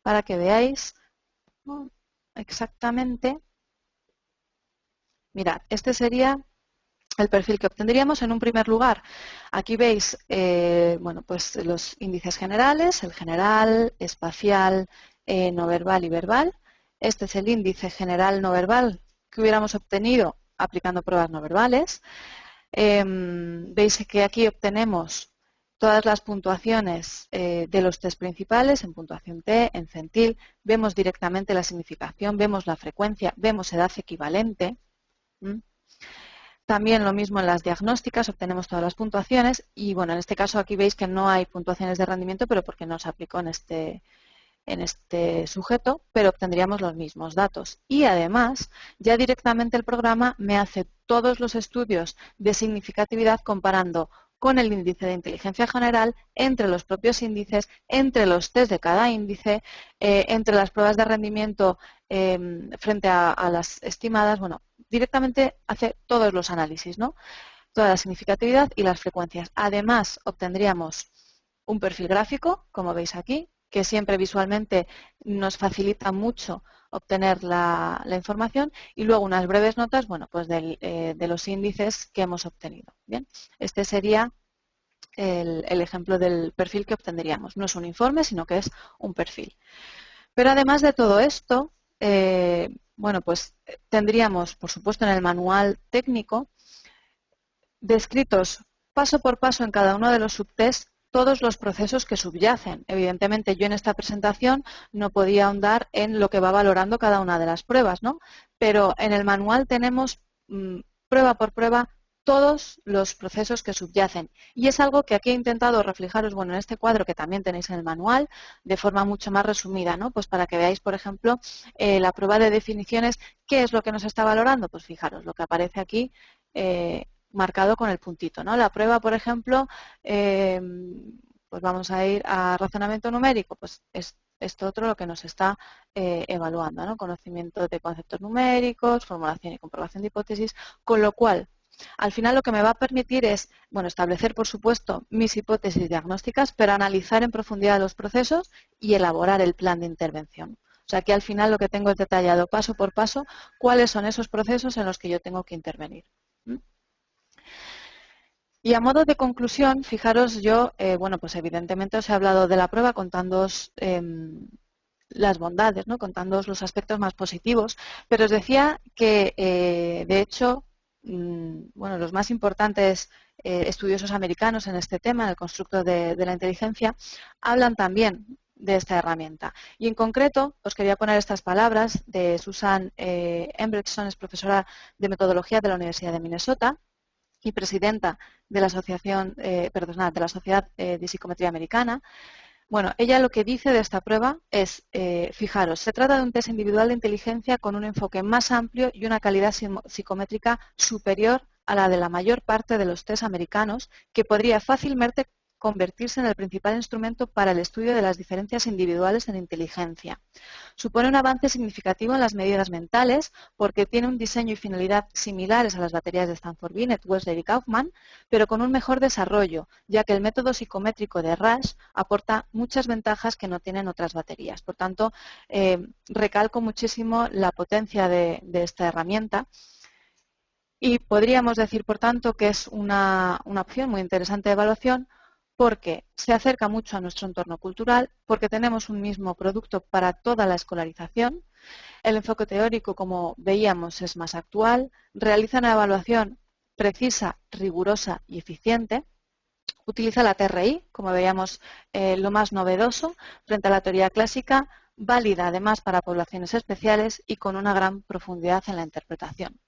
[SPEAKER 2] para que veáis exactamente. Mirad, este sería el perfil que obtendríamos. En un primer lugar, aquí veis bueno, pues los índices generales, el general, espacial, no verbal y verbal. Este es el índice general no verbal que hubiéramos obtenido aplicando pruebas no verbales. Veis que aquí obtenemos todas las puntuaciones de los test principales en puntuación T, en centil. Vemos directamente la significación, vemos la frecuencia, vemos edad equivalente. También lo mismo en las diagnósticas, obtenemos todas las puntuaciones y bueno, en este caso aquí veis que no hay puntuaciones de rendimiento, pero porque no se aplicó en este sujeto, pero obtendríamos los mismos datos. Y además, ya directamente el programa me hace todos los estudios de significatividad comparando con el índice de inteligencia general, entre los propios índices, entre los test de cada índice, entre las pruebas de rendimiento frente a las estimadas. Bueno, directamente hace todos los análisis, ¿no? Toda la significatividad y las frecuencias. Además, obtendríamos un perfil gráfico, como veis aquí, que siempre visualmente nos facilita mucho obtener la información, y luego unas breves notas, bueno, pues de los índices que hemos obtenido. Bien, este sería el ejemplo del perfil que obtendríamos. No es un informe, sino que es un perfil. Pero además de todo esto, bueno, pues tendríamos, por supuesto, en el manual técnico, descritos paso por paso en cada uno de los subtests todos los procesos que subyacen. Evidentemente, yo en esta presentación no podía ahondar en lo que va valorando cada una de las pruebas, ¿no? Pero en el manual tenemos prueba por prueba todos los procesos que subyacen. Y es algo que aquí he intentado reflejaros, bueno, en este cuadro que también tenéis en el manual, de forma mucho más resumida, ¿no? Pues para que veáis, por ejemplo, la prueba de definiciones, ¿qué es lo que nos está valorando? Pues fijaros, lo que aparece aquí marcado con el puntito, ¿no? La prueba, por ejemplo, pues vamos a ir a razonamiento numérico, pues es esto otro lo que nos está evaluando, ¿no? Conocimiento de conceptos numéricos, formulación y comprobación de hipótesis, con lo cual, al final lo que me va a permitir es, bueno, establecer, por supuesto, mis hipótesis diagnósticas, pero analizar en profundidad los procesos y elaborar el plan de intervención. O sea, que al final lo que tengo es detallado paso por paso cuáles son esos procesos en los que yo tengo que intervenir. Y a modo de conclusión, fijaros, yo, bueno, pues evidentemente os he hablado de la prueba contándoos las bondades, ¿no? Contándoos los aspectos más positivos, pero os decía que, de hecho, bueno, los más importantes estudiosos americanos en este tema, en el constructo de la inteligencia, hablan también de esta herramienta. Y en concreto, os quería poner estas palabras de Susan Embretson, es profesora de metodología de la Universidad de Minnesota y presidenta de la Asociación, de la Sociedad de Psicometría Americana. Bueno, ella lo que dice de esta prueba es, fijaros, se trata de un test individual de inteligencia con un enfoque más amplio y una calidad psicométrica superior a la de la mayor parte de los test americanos, que podría fácilmente convertirse en el principal instrumento para el estudio de las diferencias individuales en inteligencia. Supone un avance significativo en las medidas mentales porque tiene un diseño y finalidad similares a las baterías de Stanford Binet, Wechsler y Kaufman, pero con un mejor desarrollo, ya que el método psicométrico de Rush aporta muchas ventajas que no tienen otras baterías. Por tanto, recalco muchísimo la potencia de esta herramienta. Y podríamos decir, por tanto, que es una opción muy interesante de evaluación porque se acerca mucho a nuestro entorno cultural, porque tenemos un mismo producto para toda la escolarización. El enfoque teórico, como veíamos, es más actual, realiza una evaluación precisa, rigurosa y eficiente, utiliza la TRI, como veíamos, lo más novedoso frente a la teoría clásica, válida además para poblaciones especiales y con una gran profundidad en la interpretación.